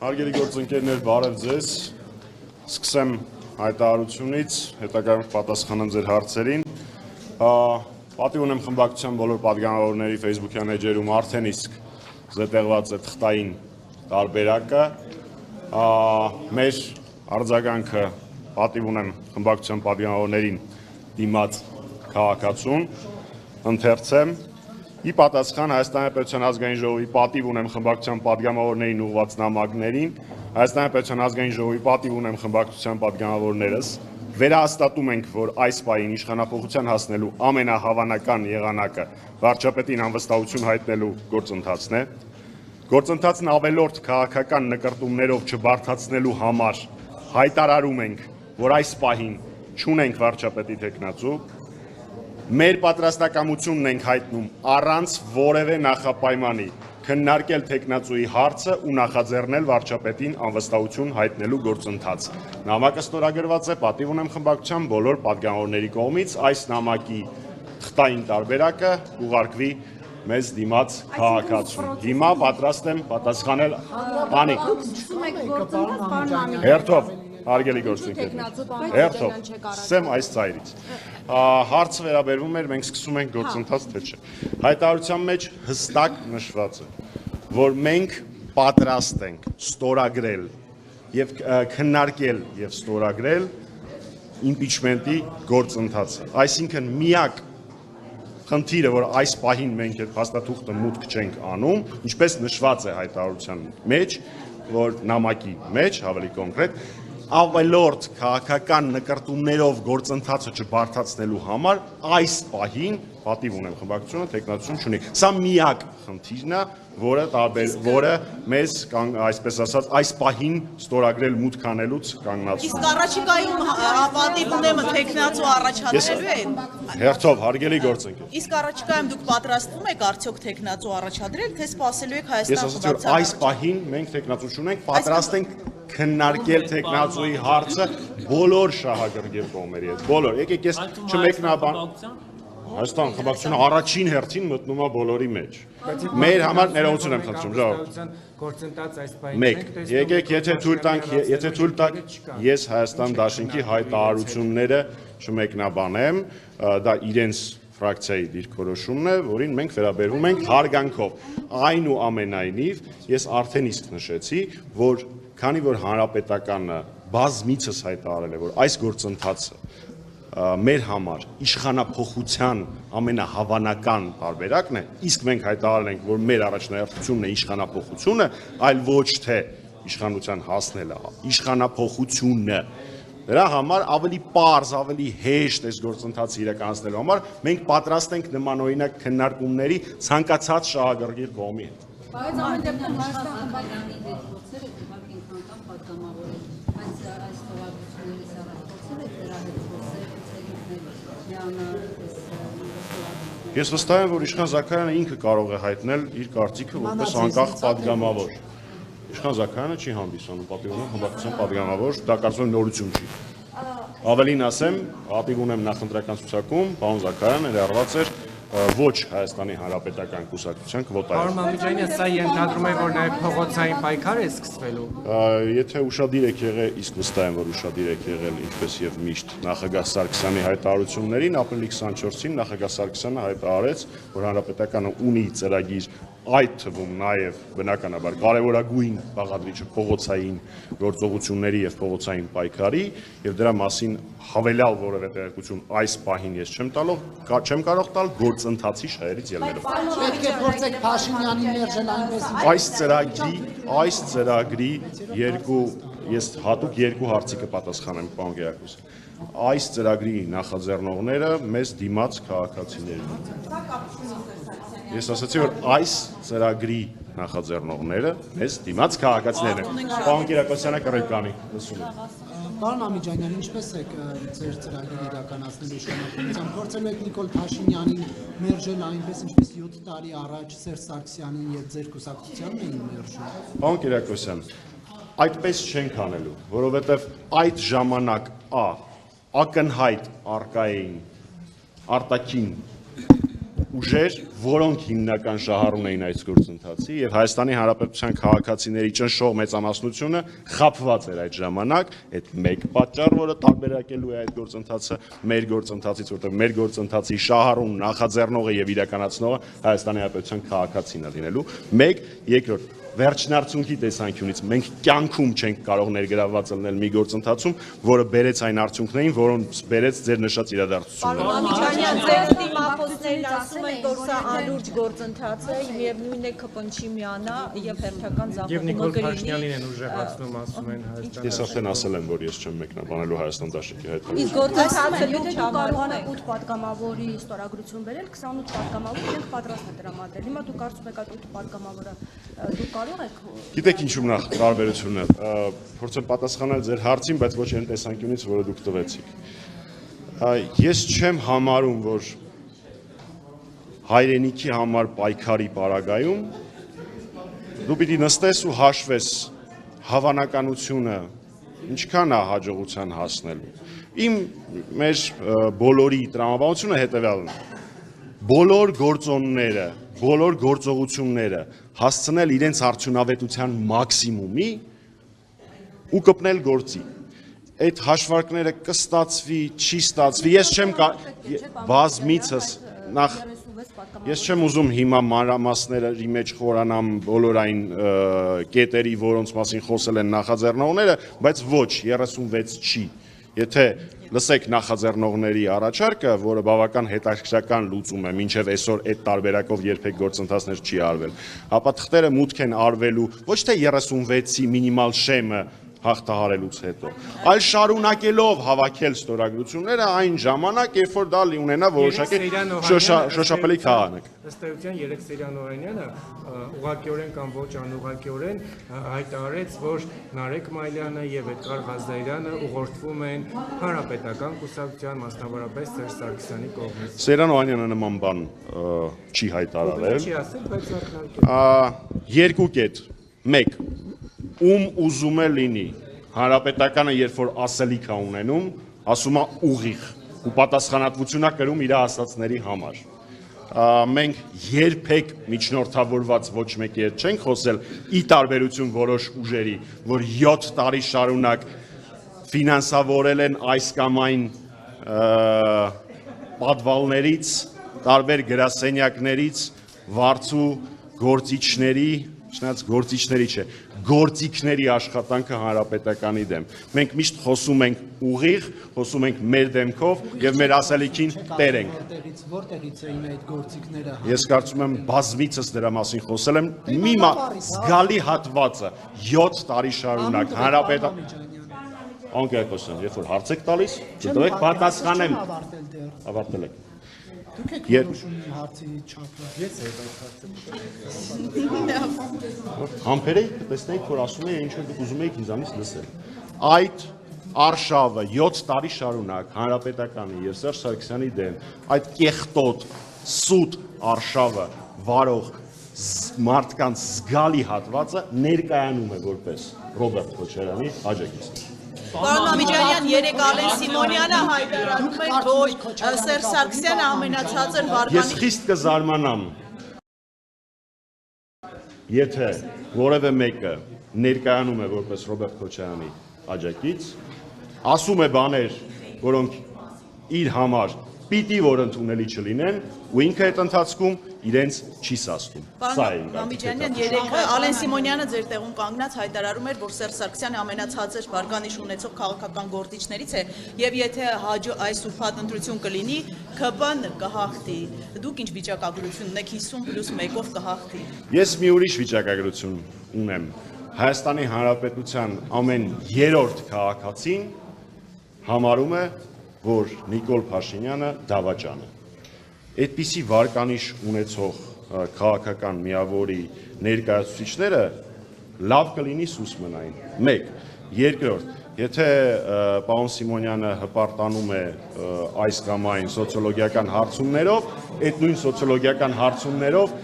Հարգելի գործընկերներ, բարև ձեզ։ Սկսեմ հայտարարությունից, հետագայում պատասխանեմ ձեր հարցերին։ Պատիվ ունեմ խմբակցության բոլոր պատգամավորների Facebook-յան էջերում արդեն իսկ զետեղված է թղթային տարբերակը։ Մեր արձագանքը պատիվ ունեմ խմբակցության պատգամավորներին դիմաց քաղաքացուն, ընթերցեմ։ Ի պատասխան Հայաստանի Հանրապետության ազգային ժողովի պատիվ ունեմ խմբակցության պատգամավորներին ուղղված նամակներին, Հայաստանի Հանրապետության ազգային ժողովի պատիվ ունեմ խմբակցության պատգամավորներս, վերահաստատում ենք, որ այս պահին իշխանափոխության հասնելու ամենահավանական եղանակը վարչապետին անվստահություն հայտնելու գործընթացն է։ Գործընթացն ավելորդ քաղաքական նկրտումներով չբարդացնելու համար հայտարարում ենք, որ այս պահին չունենք վարչապետի թեկնածու։ Մեր պատրաստակամությունն ենք հայտնում առանց որևէ նախապայմանի քննարկել թեկնածուի հարցը ու նախաձեռնել վարչապետին անվստահություն հայտնելու գործընթաց։ Նամակը ստորագրված է պատիվ ունեմ խմբակցության բոլոր պատգամավորների կողմից, այս նամակի թղթային տարբերակը ուղարկվի մեզ դիմաց քաղաքացուն։ Հիմա պատրաստ եմ պատասխանել Անիկ։ Հերթով, հարգելի գործընկերներ, հերթով, սկսեմ այս ծայրից։ Հարցը վերաբերվում էր, մենք սկսում ենք գործընթաց, թե չէ։ Հայտարարության մեջ հստակ նշված է, որ մենք պատրաստ ենք ստորագրել եւ քննարկել եւ ստորագրել իմպիչմենտի գործընթացը։ Այսինքն միակ խնդիրը, որ այս պահին մենք այդ փաստաթուղթը մուտք չենք անում, ինչպես նշված է հայտարարության մեջ, որ նամակի մեջ, ավելի կոնկրետ, ավելորդ քաղաքական նկրտումներով գործընթացը չբարդացնելու համար այս պահին պատիվ ունեմ խմբակցությունը թեկնածություն չունի։ Սա միակ խնդիրն է, որը մեզ այսպես ասած այս պահին ստորագրել մուտք անելուց կանգնացնում։ Իսկ առաջիկայում պատիվ ունեմը թեկնածու առաջադրելու են։ Հերթով, հարգելի գործընկեր։ Իսկ առաջիկայում դուք պատրաստվում եք արդյոք թեկնածու առաջադրել, թե սպասելու եք Հայաստան խմբակցության։ Ես ասացի, որ այս պահին մենք թեկնածու չունենք, պատրաստ ենք քննարկել թեկնածուի հարցը բոլոր շահագրգիռ կողմերի հետ։ Բոլոր, եկեք ես չմեկնաբան։ Հայաստան խմբակցությունը առաջին հերթին մտնում է բոլորի մեջ։ Մեր համար ներողություն եմ խնդրում, ժողովուրդ։ Գործընթաց այս պահին Մեկ, եկեք, եթե թույլ տաք, ես Հայաստան Դաշինքի հայտարարությունները չմեկնաբանեմ, դա իրենց ֆրակցիայի դիրքորոշումն է, որին մենք վերաբերվում ենք հարգանքով։ Այնուամենայնիվ, ես արդեն իսկ նշեցի, որ քանի որ հանրապետականը բազմիցս հայտարարել է, որ այս գործընթացը մեր համար իշխանափոխության ամենահավանական տարբերակն է, իսկ մենք հայտարարել ենք, որ մեր առաջնահերթությունն է իշխանափոխությունը, այլ ոչ թե իշխանության հասնելը, իշխանափոխությունը։ Դրա համար ավելի պարզ, ավելի հեշտ այս գործընթացը իրականացնելու համար մենք պատրաստ ենք նմանօրինակ քննարկումների ցանկացած շահագրգիռ կողմի հետ։ Բայց ամեն դեպքում Հայաստան խմբակցության հետ փորձեր եք ուղղակի անգամ պատգամավորել, բայց այս թողարկություններից առաջ փորձեր եք դրա հետ Ես վստահ եմ, որ Իշխան Զաքարյանը ինքը կարող է հայտնել իր կարծիքը որպես անկախ պատգամավոր։ Իշխան Զաքարյանը չի հանդիսանում պատիվ ունեմ խմբակցության պատգամավոր, դա կարծում եմ նորություն չի։ Ավելին ասեմ, պատիվ ունեմ նախընտրական ցուցակում, պարոն Զաքարյանը ներառված էր ոչ Հայաստանի Հանրապետական կուսակցության քվոտայով։ Պարոն Մամիկյանյան, սա ենթադրում է, որ նաև փողոցային պայքար է սկսվելու։ Եթե ուշադիր եք եղել, իսկ վստահ եմ, որ ուշադիր եք եղել, ինչպես եւ միշտ նախագահ Սարգսյանի հայտարարություններին, ապրիլի 24-ին նախագահ Սարգսյանը հայտարարեց, որ Հանրապետականը ունի ծրագիր, այդ թվում նաև բնականաբար կարևորագույն բաղադրիչը փողոցային գործողությունների եւ փողոցային պայքարի եւ դրա մասին հավելյալ որևէ տեղեկություն այս պահին ես չեմ կարող տալ գործընթացի շահերից ելնելով։ Պետք է փորձեք Փաշինյանին մերժել այնպես։ Այս ծրագրի ես հատուկ երկու հարցի կպատասխանեմ, պարոն Գերակոսյան։ Այս ծրագրի նախաձեռնողները մեզ դիմաց քաղաքացիներն են։ Ես ասացի, որ այս ծրագրի նախաձեռնողները մեզ դիմաց քաղաքացիներն են։ Պարոն Գերակոսյանը կռիվ կանի, լսում եք։ Պարոն Ամիջանյան, ինչպես եք ձեր ծրագիրը իրականացնելու իշխանապետության, փորձելու եք Նիկոլ Փաշինյանին մերժել այնպես, ինչպես 7 տարի առաջ Սերժ Սարգսյանին եւ ձեր կուսակցությանն էին մերժում։ Պարոն Գերակոսյան, այդպես չենք անելու, որովհետեւ այդ ժամանակ ակնհայտ արկա էին արտաքին ուժեր, որոնք հիմնական շահառուն էին այս գործընթացի եւ Հայաստանի Հանրապետության քաղաքացիների ճնշող մեծամասնությունը խաբված էր այդ ժամանակ, այդ մեկ պատճառ, որը տարբերակելու է այդ գործընթացը մեր գործընթացից, որտեղ մեր գործընթացի շահառուն նախաձեռնողը եւ իրականացնողը Հայաստանի Հանրապետության քաղաքացին է լինելու։ Մեկ, երկրորդ վերջնարդյունքի տեսանկյունից մենք կյանքում չենք կարող ներգրավված լինել մի գործընթացում, որը բերեց այն արդյունքներին, որոնց բերեց ձեր նշած իրադարձությունը։ Պարոն Ամիջանյան, ձեր դիմապոսներն ասում են, որ սա անուրջ գործընթաց է, միևնույն է ԿՊՆ-ի միանա եւ հերթական Եվ զարգացումը Նիկոլ կլինի։ Փաշինյանին են ուժեղացնում, ասում են Հայաստանը։ Ես արդեն ասել եմ, որ ես չեմ մեկնաբանելու Հայաստան դաշնակի հետ։ Իսկ գործընթացը դուք Եթե դու կարող չհամարում եք եք։ 8 պատգամավորի ստորագրություն բերել, 28 պատգամավոր իրենք պատրաստ են տրամադրել։ Հիմա դու կարծում եք այդ 8 պատգամավորը դու կարող եք Գիտեք ինչու նախ տարբերությունն է։ Փորձեմ պատասխանել ձեր հարցին, բայց ոչ այն տեսանկյունից, որը դուք տվեցիք։ Ես չեմ համարում, որ հայրենիքի համար պայքարի պարագայում դու պիտի նստես ու հաշվես հավանականությունը ինչքան է հաջողության հասնելու։ Մեր բոլորի տրամաբանությունը հետևյալն է։ Բոլոր գործոնները, բոլոր գործողությունները հասցնել իրենց արդյունավետության մաքսիմումի ու կպնել գործի։ Այդ հաշվարկները կստացվի, չի ստացվի, ես չեմ բազմիցս նախ ես չեմ ուզում հիմա մանրամասների մեջ խորանամ բոլոր այն կետերի, որոնց մասին խոսել են նախաձեռնողները, բայց ոչ 36 չի։ Եթե լսեք նախաձեռնողների առաջարկը, որը բավական հետաքրքրական լուծում է, մինչև այսօր այդ տարբերակով երբեք գործընթացներ չի արվել, ապա թղթերը մուտք են արվելու ոչ թե 36-ի մինիմալ շեմը հաղթահարելուց հետո, այլ շարունակելով հավաքել ստորագրությունները այն ժամանակ, երբ որ դա ունենա որոշակի շոշափելի քաղանակ։ Ըստ էության երեք Սեյրանոհանյանը ուղղակիորեն կամ ոչ անուղղակիորեն հայտարարեց, որ Նարեկ Մայլյանը եւ Էդգար Ղազարյանը ուղղորդվում են հանրապետական կուսակցության, մասնավորապես Սերժ Սարգսյանի կողմից։ Սեյրանոհանյանը նման բան չի հայտարարել։ Չի ասել, բայց ակնարկել։ Երկու կետ։ Մեկ, ում ուզում է լինի հանրապետականը, երբ որ ասելիք է ունենում, ասում է ուղիղ ու պատասխանատվություն է կրում իր ասածների համար։ Մենք երբեք միջնորդավորված ոչ մեկի հետ չենք խոսել, ի տարբերություն որոշ ուժերի, որ 7 տարի շարունակ ֆինանսավորել են այս կամ այն պատվալներից, տարբեր գրասենյակներից, վարձու գործիչների, չնայած գործիչների չէ, գործիքների աշխատանքը հանրապետականի դեմ։ Մենք միշտ խոսում ենք ուղիղ, խոսում ենք մեր դեմքով եւ մեր ասելիքին տեր ենք։ Որտեղից էին այդ գործիքները։ Ես կարծում եմ բազմիցս դրա մասին խոսել եմ։ Մի զգալի հատվածը 7 տարի շարունակ Անկերկոսյան, երբ որ հարց եք տալիս, դուք պատասխանեմ։ Ավարտել եք։ Դուք եք որոշում հարցի չափը։ Ես Համբերեիք, տեսնեիք, որ ասում էի ինչ որ դուք ուզում եք ինձանից լսել։ Այդ արշավը 7 տարի շարունակ հանրապետականի եւ Սերժ Սարգսյանի դեմ այդ կեղտոտ սուտ արշավը վարող մարդկանց զգալի հատվածը ներկայանում է որպես Ռոբերտ Քոչարյանի աջակից։ Պարոն Ամիջանյան, երեք Ալեն Սիմոնյանը հայտարարում էր, որ Սերժ Սարգսյանը ամենացածր վարկանի։ Ես խիստ կզարմանամ, եթե որևէ մեկը ներկայանում է որպես Ռոբերտ Քոչարյանի աջակից, ասում է բաներ, որոնք իր համար պիտի որ ընդունելի չլինեն, ու ինքը այդ ընթացքում իրենց չի սաստում։ Պարոն Ամիջանյան, երեք Ալեն Սիմոնյանը ձեր տեղում կանգնած հայտարարում էր, որ Սերժ Սարգսյանը ամենացածր վարկանիշ ունեցող քաղաքական գործիչներից է, եւ եթե այս ուրբաթ ընտրություն կլինի, ԿՊՆ կհաղթի։ Դուք ինչ վիճակագրություն ունեք 50+1-ով կհաղթի։ Ես մի ուրիշ վիճակագրություն ունեմ։ Հայաստանի Հանրապետության ամեն երրորդ քաղաքացին համարում է, որ Նիկոլ Փաշինյանը դավաճան է։ Այդպիսի վարկանիշ ունեցող քաղաքական միավորի ներկայացուցիչները լավ կլինի սուս մնային։ Մեկ, երկրորդ, եթե պարոն Սիմոնյանը հպարտանում է այս կամ այն սոցիոլոգիական հարցումներով, այդ նույն սոցիոլոգիական հարցումներով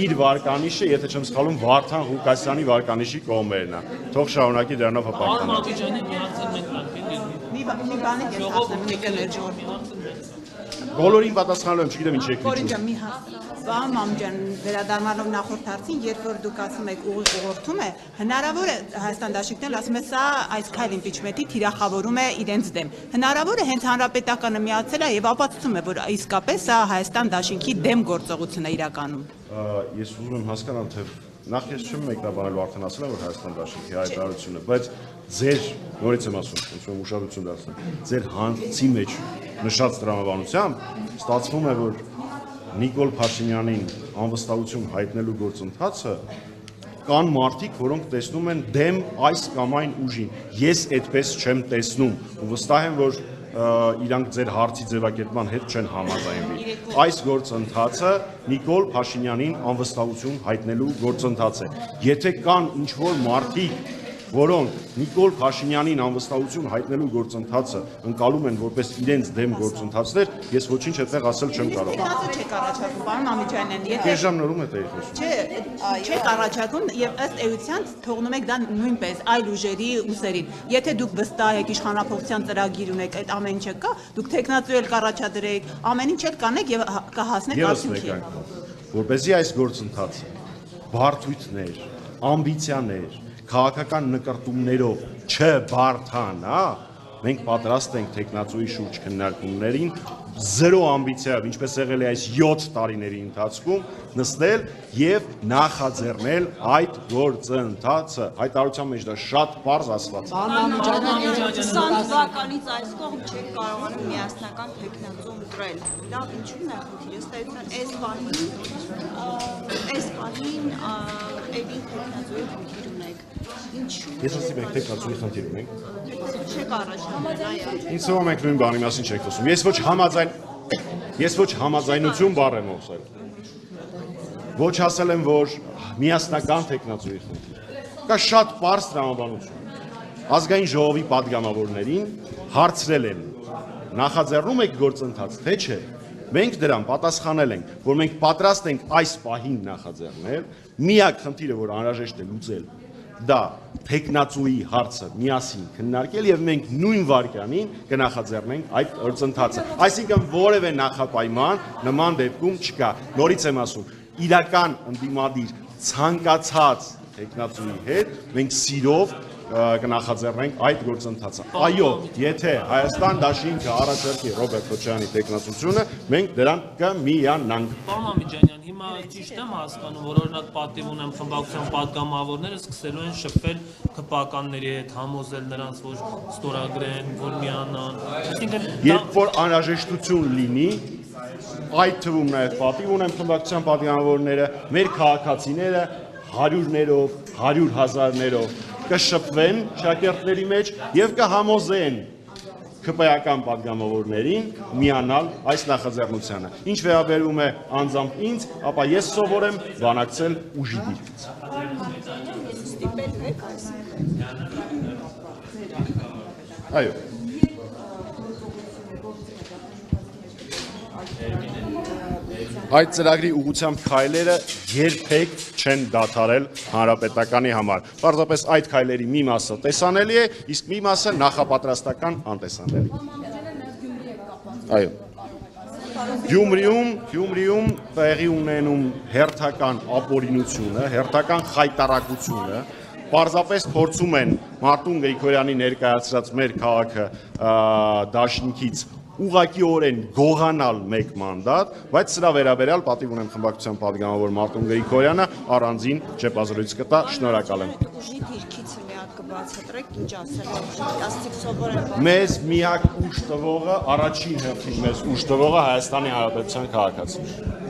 իր վարկանիշը, եթե չեմ սխալվում, Վարդան Ղուկասյանի վարկանիշի կողմերն է։ Թող շարունակի դրանով հպարտանալ։ Մի բանի ես ասեմ, եկել էր ջորմի։ Բոլորին պատասխանելու եմ, չգիտեմ ինչ եք Կորինջա, վիճում։ մի հատ։ Պարոն Մամուջյան, վերադառնալով նախորդ հարցին, երբ որ դուք ասում եք ուղղորդում է, հնարավոր է Հայաստան դաշինքն ասում է սա այս քայլ իմպիչմենտի թիրախավորում է իրենց դեմ։ Հնարավոր է հենց հանրապետականը միացել է եւ ապացուցում է, որ իսկապես սա Հայաստան դաշինքի դեմ գործողություն է իրականում։ Ես ուզում եմ հասկանալ, թե նախ ես չեմ մեկնաբանելու արդեն ասել եմ, որ Հայաստան դաշինքի հայտարարությունը, բայց ձեր նորից եմ ասում, ոնց որ ուշադրություն դարձնեմ, ձեր հանցի մեջ նշած տրամաբանությամբ ստացվում է, որ Նիկոլ Փաշինյանին անվստահություն հայտնելու գործընթացը կան մարդիկ, որոնք տեսնում են դեմ այս կամ այն ուժին։ Ես այդպես չեմ տեսնում ու վստահ եմ, որ իրանք ձեր հարցի ձևակերպման հետ չեն համաձայնվի։ Այս գործընթացը Նիկոլ Փաշինյանին անվստահություն հայտնելու գործընթաց է։ Եթե կան ինչ-որ մարդիկ, որոնք Նիկոլ Փաշինյանին անվստահություն հայտնելու գործընթացը ընկալում են որպես իրենց դեմ գործընթացներ, ես ոչինչ այդտեղ ասել չեմ կարող։ Չեք առաջարկում, պարոն Մամուջյանյան, եթե Կես ժամ նորում է տեղ խոսում։ Չէ, չեք առաջարկում եւ ըստ էության թողնում եք դա նույնպես այլ ուժերի ուսերին։ Եթե դուք վստահ եք իշխանապողության ծրագիր ունեք, այդ ամեն ինչը կա, դուք տեխնացու էլ կառաջադրեք, ամեն ինչ էլ կանեք եւ կհասնեք արդյունքի։ Որպեսզի այս գործընթացը բարդույթներ, ամբիցիաներ, քաղաքական նկարտումներով չբարդանա, մենք պատրաստ ենք տեխնացուի շուրջ քննարկումներին, զերո ամբիցիայով, ինչպես եղել է այս 7 տարիների ընթացքում, նստել եւ նախաձեռնել այդ գործընթացը։ Հայտարարության մեջ դա շատ պարզ ասված է։ 20 թվականից այս կողմ չեք կարողանում միասնական տեխնացու ընտրել։ Լավ, ինչու՞ն է խնդիրը, այս պահին էլի տեխնացուի խնդիր ունեք։ Ինչու՞։ Ես ասում եմ տեխնացուի խնդիր ունենք։ Չեք առաջարկում։ Ինձ թվում է մենք նույն բանի մասին չենք խոսում։ Ես ոչ համաձայնություն բառ եմ ասել։ Ոչ ասել եմ, որ միասնական տեխնացուի խնդիր։ Կա շատ պարզ տրամաբանություն։ Ազգային ժողովի падգամավորներին հարցրել են. նախաձեռնում եք գործընթաց, թե չէ։ Մենք դրան պատասխանել ենք, որ մենք պատրաստ ենք այս պահին նախաձեռնել, միակ խնդիրը, որ անհրաժեշտ է լուծել, դա տեխնացուի հարցը միասին քննարկել եւ մենք նույն վարքյանին կնախաձեռնենք այդ գործընթացը։ Այսինքն որևէ նախապայման նման դեպքում չկա։ Նորից եմ ասում, իրական ընդդիմադիր ցանկացած տեխնացուի հետ մենք սիրով կնախաձեռնենք այդ գործընթացը։ Այո, եթե Հայաստան դաշինքը առաջարկի Ռոբերտ Քոչարյանի տեխնացությունը, մենք դրան կմիանանք։ Պարոն Մամուջյան, հիմա ճիշտ եմ հասկանում, որ օրինակ պատիվ ունեմ խմբակցության падգամավորները սկսելու են շփվել քպականների հետ, համոզել նրանց, որ ստորագրեն, որ միանան։ Այսինքն երբ որ անհրաժեշտություն լինի, այդ թվում նաև պատիվ ունեմ խմբակցության падգամավորները, մեր քաղաքացիները հարյուրներով, 100,000-ներով կշփվեն շակերտների մեջ եւ կհամոզեն ԿՊ-ական падգամավորներին միանալ այս նախաձեռնությանը։ Ինչ վերաբերում է անձամբ ինձ, ապա ես սովոր եմ բանակցել ուժի դիրքից։ Այո։ Այդ ծրագրի ուղղությամբ քայլերը երբեք չեն դադարել հանրապետականի համար։ Պարզապես այդ քայլերի մի մասը տեսանելի է, իսկ մի մասը նախապատրաստական անտեսանելի։ Այո։ Գյումրիում տեղի ունենում հերթական ապօրինությունը, հերթական խայտարակությունը, պարզապես փորձում են Մարտուն Գրիգորյանի ներկայացրած մեր քաղաքը դաշինքից ուղղակիորեն գողանալ մեկ մանդատ, բայց սրա վերաբերյալ պատիվ ունեմ խմբակցության падգամավոր Մարտուն Գրիգորյանը առանձին ճեպազրույց կտա, շնորհակալ եմ։ Ուժի դիրքից մի հատ կբացատրեք, ինչ ասել եք, ասացիք սովոր եմ։ Մեզ միակ ուժ տվողը, առաջին հերթին մեզ ուժ տվողը Հայաստանի Հանրապետության քաղաքացիներն են։